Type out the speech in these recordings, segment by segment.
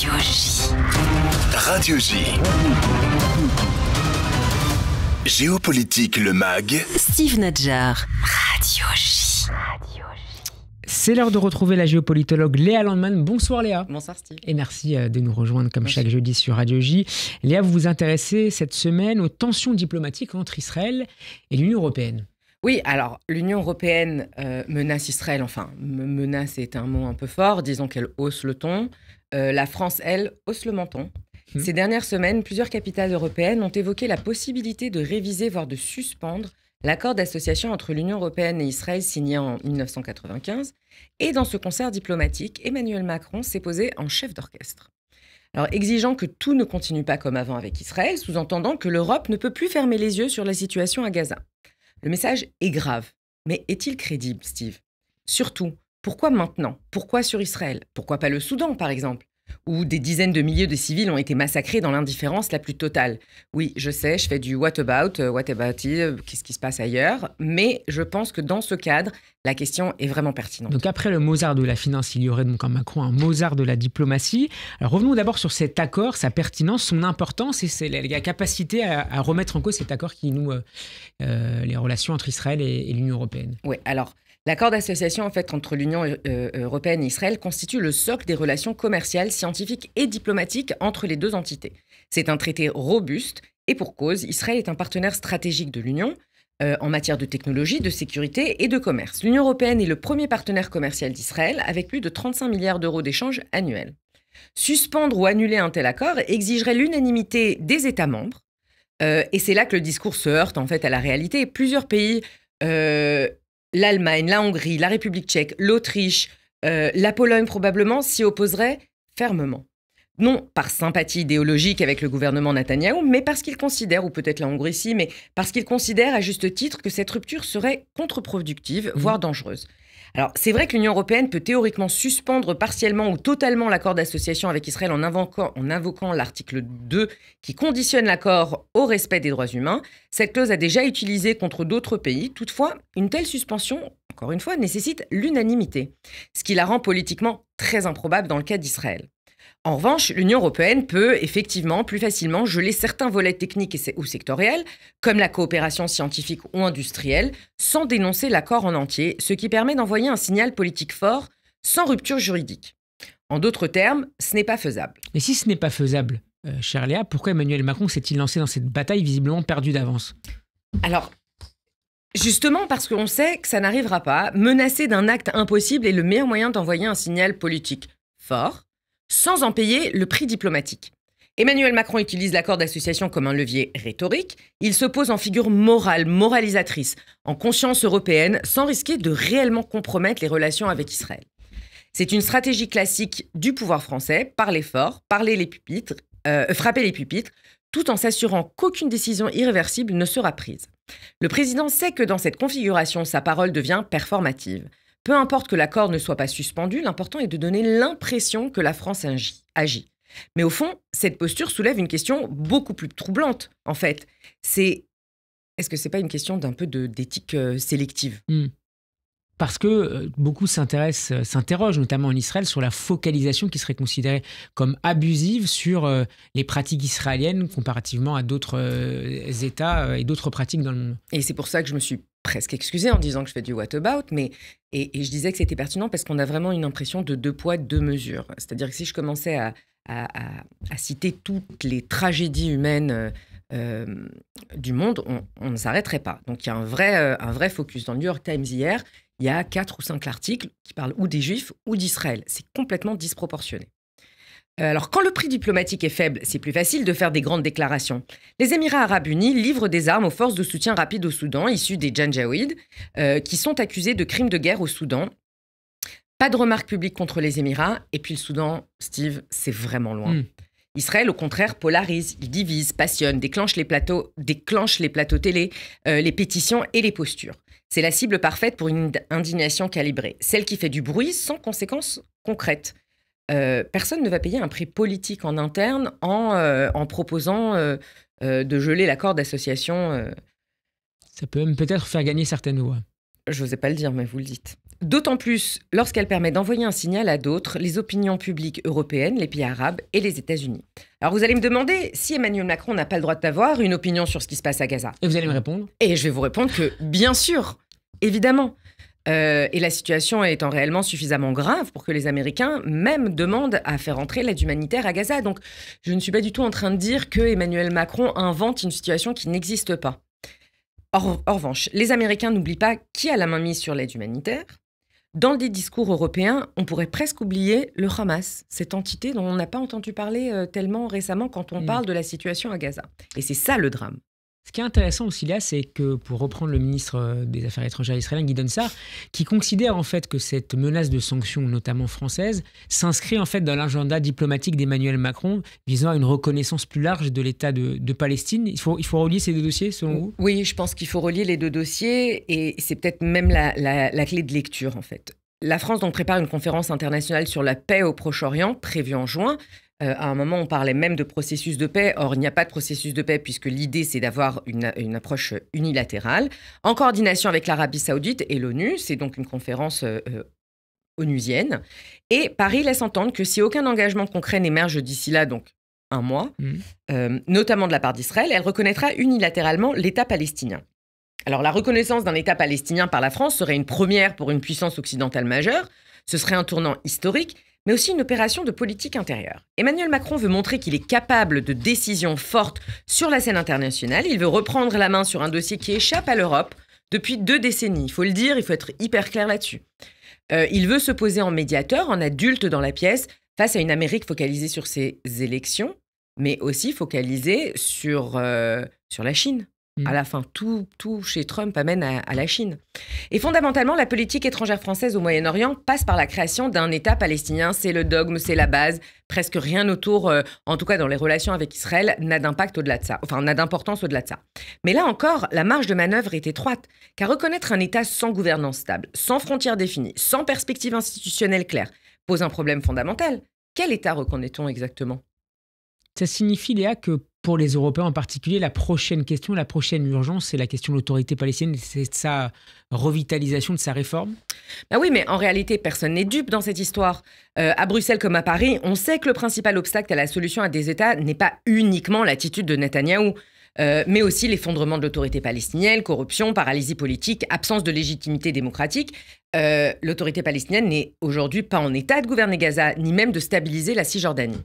Radio J. Radio J. Géopolitique, le MAG. Steve Nadjar. Radio J. C'est l'heure de retrouver la géopolitologue Léa Landman. Bonsoir Léa. Bonsoir Steve. Et merci de nous rejoindre comme chaque jeudi sur Radio J. Léa, vous vous intéressez cette semaine aux tensions diplomatiques entre Israël et l'Union européenne. Oui, alors l'Union européenne menace Israël, enfin menace est un mot un peu fort, disons qu'elle hausse le ton. La France, elle, hausse le menton. Ces dernières semaines, plusieurs capitales européennes ont évoqué la possibilité de réviser, voire de suspendre l'accord d'association entre l'Union européenne et Israël signé en 1995. Et dans ce concert diplomatique, Emmanuel Macron s'est posé en chef d'orchestre. Alors, exigeant que tout ne continue pas comme avant avec Israël, sous-entendant que l'Europe ne peut plus fermer les yeux sur la situation à Gaza. Le message est grave, mais est-il crédible, Steve ? Surtout, pourquoi maintenant ? Pourquoi sur Israël ? Pourquoi pas le Soudan, par exemple ? Où des dizaines de milliers de civils ont été massacrés dans l'indifférence la plus totale. Oui, je sais, je fais du what about it, qu'est-ce qui se passe ailleurs, mais je pense que dans ce cadre, la question est vraiment pertinente. Donc après le Mozart de la finance, il y aurait donc en Macron un Mozart de la diplomatie. Alors revenons d'abord sur cet accord, sa pertinence, son importance et la capacité à remettre en cause cet accord qui noue les relations entre Israël et l'Union européenne. Oui, alors l'accord d'association en fait, entre l'Union européenne et Israël constitue le socle des relations commerciales, scientifiques et diplomatiques entre les deux entités. C'est un traité robuste et pour cause, Israël est un partenaire stratégique de l'Union en matière de technologie, de sécurité et de commerce. L'Union européenne est le premier partenaire commercial d'Israël avec plus de 35 milliards d'euros d'échanges annuels. Suspendre ou annuler un tel accord exigerait l'unanimité des États membres et c'est là que le discours se heurte en fait à la réalité. Plusieurs pays... l'Allemagne, la Hongrie, la République tchèque, l'Autriche, la Pologne probablement s'y opposeraient fermement. Non par sympathie idéologique avec le gouvernement Netanyahou, mais parce qu'ils considèrent, ou peut-être la Hongrie si, mais parce qu'ils considèrent à juste titre que cette rupture serait contre-productive, voire dangereuse. Alors, c'est vrai que l'Union européenne peut théoriquement suspendre partiellement ou totalement l'accord d'association avec Israël en invoquant l'article 2 qui conditionne l'accord au respect des droits humains. Cette clause a déjà été utilisée contre d'autres pays. Toutefois, une telle suspension, encore une fois, nécessite l'unanimité, ce qui la rend politiquement très improbable dans le cas d'Israël. En revanche, l'Union européenne peut effectivement plus facilement geler certains volets techniques ou sectoriels, comme la coopération scientifique ou industrielle, sans dénoncer l'accord en entier, ce qui permet d'envoyer un signal politique fort sans rupture juridique. En d'autres termes, ce n'est pas faisable. Et si ce n'est pas faisable, chère Léa, pourquoi Emmanuel Macron s'est-il lancé dans cette bataille visiblement perdue d'avance ? Alors, justement parce qu'on sait que ça n'arrivera pas, menacer d'un acte impossible est le meilleur moyen d'envoyer un signal politique fort, sans en payer le prix diplomatique. Emmanuel Macron utilise l'accord d'association comme un levier rhétorique. Il se pose en figure moralisatrice, en conscience européenne, sans risquer de réellement compromettre les relations avec Israël. C'est une stratégie classique du pouvoir français, parler fort, frapper les pupitres, tout en s'assurant qu'aucune décision irréversible ne sera prise. Le président sait que dans cette configuration, sa parole devient performative. Peu importe que l'accord ne soit pas suspendu, l'important est de donner l'impression que la France agit. Mais au fond, cette posture soulève une question beaucoup plus troublante, en fait. Est-ce que c'est pas une question d'un peu d'éthique sélective ? Parce que beaucoup s'interrogent, notamment en Israël, sur la focalisation qui serait considérée comme abusive sur les pratiques israéliennes comparativement à d'autres États et d'autres pratiques dans le monde. Et c'est pour ça que je me suis presque excusée en disant que je fais du what about, et je disais que c'était pertinent parce qu'on a vraiment une impression de deux poids, deux mesures. C'est-à-dire que si je commençais à citer toutes les tragédies humaines du monde, on ne s'arrêterait pas. Donc il y a un vrai focus. Dans le New York Times hier, il y a 4 ou 5 articles qui parlent ou des Juifs ou d'Israël. C'est complètement disproportionné. Alors, quand le prix diplomatique est faible, c'est plus facile de faire des grandes déclarations. Les Émirats arabes unis livrent des armes aux forces de soutien rapide au Soudan, issues des Janjaouides, qui sont accusés de crimes de guerre au Soudan. Pas de remarques publiques contre les Émirats. Et puis le Soudan, Steve, c'est vraiment loin. Israël, au contraire, polarise, il divise, passionne, déclenche les plateaux télé, les pétitions et les postures. C'est la cible parfaite pour une indignation calibrée, celle qui fait du bruit sans conséquences concrètes. Personne ne va payer un prix politique en interne en proposant de geler l'accord d'association. Ça peut même peut-être faire gagner certaines voix. Je n'osais pas le dire, mais vous le dites. d'autant plus lorsqu'elle permet d'envoyer un signal à d'autres, les opinions publiques européennes, les pays arabes et les États-Unis. Alors vous allez me demander si Emmanuel Macron n'a pas le droit d'avoir une opinion sur ce qui se passe à Gaza. Et vous allez me répondre? Et je vais vous répondre que bien sûr, évidemment. Et la situation étant réellement suffisamment grave pour que les Américains même demandent à faire entrer l'aide humanitaire à Gaza. Donc je ne suis pas du tout en train de dire que Emmanuel Macron invente une situation qui n'existe pas. En revanche, les Américains n'oublient pas qui a la main mise sur l'aide humanitaire. Dans les discours européens, on pourrait presque oublier le Hamas, cette entité dont on n'a pas entendu parler tellement récemment quand on parle de la situation à Gaza. Et c'est ça le drame. Ce qui est intéressant aussi là, c'est que, pour reprendre le ministre des Affaires étrangères israélien, Gideon Sa'ar, qui considère en fait que cette menace de sanctions, notamment françaises, s'inscrit en fait dans l'agenda diplomatique d'Emmanuel Macron visant à une reconnaissance plus large de l'État de Palestine. Il faut relier ces deux dossiers, selon vous? Oui, je pense qu'il faut relier les deux dossiers et c'est peut-être même la clé de lecture en fait. La France donc prépare une conférence internationale sur la paix au Proche-Orient, prévue en juin. À un moment, on parlait même de processus de paix. Or, il n'y a pas de processus de paix puisque l'idée, c'est d'avoir une approche unilatérale, en coordination avec l'Arabie Saoudite et l'ONU. C'est donc une conférence onusienne. Et Paris laisse entendre que si aucun engagement concret n'émerge d'ici là, donc un mois, notamment de la part d'Israël, elle reconnaîtra unilatéralement l'État palestinien. Alors, la reconnaissance d'un État palestinien par la France serait une première pour une puissance occidentale majeure. Ce serait un tournant historique, mais aussi une opération de politique intérieure. Emmanuel Macron veut montrer qu'il est capable de décisions fortes sur la scène internationale. Il veut reprendre la main sur un dossier qui échappe à l'Europe depuis 2 décennies. Il faut le dire, il faut être hyper clair là-dessus. Il veut se poser en médiateur, en adulte dans la pièce, face à une Amérique focalisée sur ses élections, mais aussi focalisée sur la Chine. À la fin, tout chez Trump amène à la Chine. Et fondamentalement, la politique étrangère française au Moyen-Orient passe par la création d'un État palestinien. C'est le dogme, c'est la base. Presque rien autour, en tout cas dans les relations avec Israël, n'a d'impact au-delà de ça. Enfin, n'a d'importance au-delà de ça. Mais là encore, la marge de manœuvre est étroite. Car reconnaître un État sans gouvernance stable, sans frontières définies, sans perspective institutionnelle claire, pose un problème fondamental. Quel État reconnaît-on exactement ? Ça signifie, Léa, que pour les Européens en particulier, la prochaine question, la prochaine urgence, c'est la question de l'autorité palestinienne, c'est de sa revitalisation, de sa réforme? Ah oui, mais en réalité, personne n'est dupe dans cette histoire. À Bruxelles comme à Paris, on sait que le principal obstacle à la solution à des États n'est pas uniquement l'attitude de Netanyahou, mais aussi l'effondrement de l'autorité palestinienne, corruption, paralysie politique, absence de légitimité démocratique. L'autorité palestinienne n'est aujourd'hui pas en état de gouverner Gaza, ni même de stabiliser la Cisjordanie.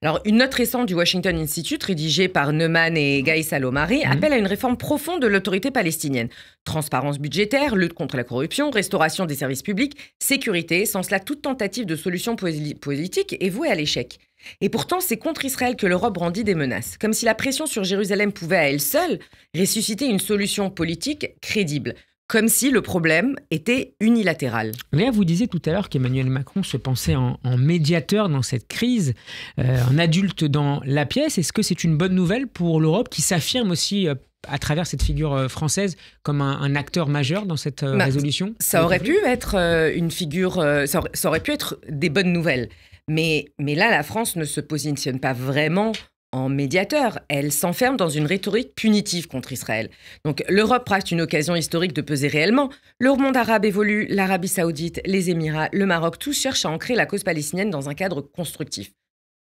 Alors, une note récente du Washington Institute, rédigée par Neumann et Guy Salomari, appelle à une réforme profonde de l'autorité palestinienne. Transparence budgétaire, lutte contre la corruption, restauration des services publics, sécurité. Sans cela, toute tentative de solution politique est vouée à l'échec. Et pourtant, c'est contre Israël que l'Europe brandit des menaces. Comme si la pression sur Jérusalem pouvait à elle seule ressusciter une solution politique crédible. Comme si le problème était unilatéral. Léa, vous disiez tout à l'heure qu'Emmanuel Macron se pensait en médiateur dans cette crise, un adulte dans la pièce. Est-ce que c'est une bonne nouvelle pour l'Europe qui s'affirme aussi à travers cette figure française comme un acteur majeur dans cette résolution? Ça aurait pu être une figure, ça aurait pu être des bonnes nouvelles. Mais là, la France ne se positionne pas vraiment en médiateur. Elle s'enferme dans une rhétorique punitive contre Israël. Donc l'Europe rate une occasion historique de peser réellement. Le monde arabe évolue, l'Arabie Saoudite, les Émirats, le Maroc, tous cherchent à ancrer la cause palestinienne dans un cadre constructif,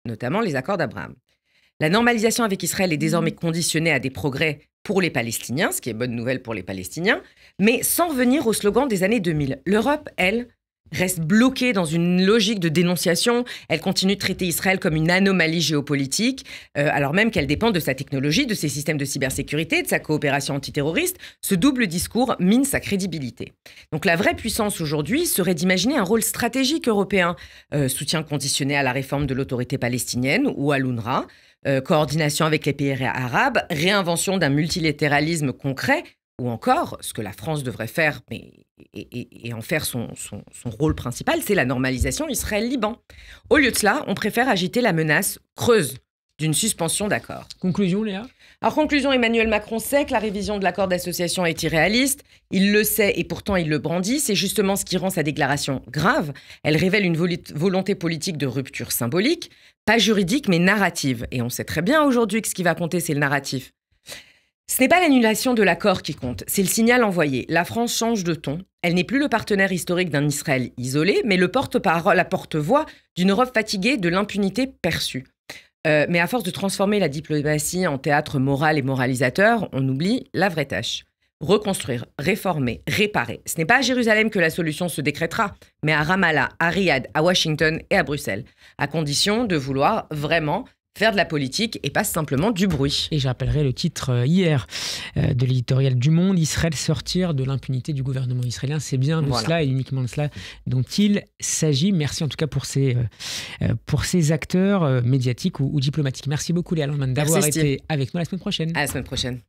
notamment les accords d'Abraham. La normalisation avec Israël est désormais conditionnée à des progrès pour les Palestiniens, ce qui est bonne nouvelle pour les Palestiniens, mais sans revenir au slogan des années 2000. L'Europe, elle, reste bloquée dans une logique de dénonciation. Elle continue de traiter Israël comme une anomalie géopolitique, alors même qu'elle dépend de sa technologie, de ses systèmes de cybersécurité, de sa coopération antiterroriste. Ce double discours mine sa crédibilité. Donc la vraie puissance aujourd'hui serait d'imaginer un rôle stratégique européen, soutien conditionné à la réforme de l'autorité palestinienne ou à l'UNRWA, coordination avec les pays arabes, réinvention d'un multilatéralisme concret, ou encore, ce que la France devrait faire, et en faire son rôle principal, c'est la normalisation Israël-Liban. Au lieu de cela, on préfère agiter la menace creuse d'une suspension d'accord. Conclusion, Léa ? Alors, conclusion, Emmanuel Macron sait que la révision de l'accord d'association est irréaliste. Il le sait et pourtant il le brandit. C'est justement ce qui rend sa déclaration grave. Elle révèle une volonté politique de rupture symbolique, pas juridique mais narrative. Et on sait très bien aujourd'hui que ce qui va compter, c'est le narratif. Ce n'est pas l'annulation de l'accord qui compte, c'est le signal envoyé. La France change de ton. Elle n'est plus le partenaire historique d'un Israël isolé, mais le porte-parole, la porte-voix d'une Europe fatiguée de l'impunité perçue. Mais à force de transformer la diplomatie en théâtre moral et moralisateur, on oublie la vraie tâche. Reconstruire, réformer, réparer. Ce n'est pas à Jérusalem que la solution se décrétera, mais à Ramallah, à Riyad, à Washington et à Bruxelles, à condition de vouloir vraiment faire de la politique et pas simplement du bruit. Et je rappellerai le titre hier de l'éditorial du Monde, Israël sortir de l'impunité du gouvernement israélien. C'est bien de cela et uniquement de cela dont il s'agit. Merci en tout cas pour ces acteurs médiatiques ou diplomatiques. Merci beaucoup Léa Landman d'avoir été avec nous la semaine prochaine. À la semaine prochaine.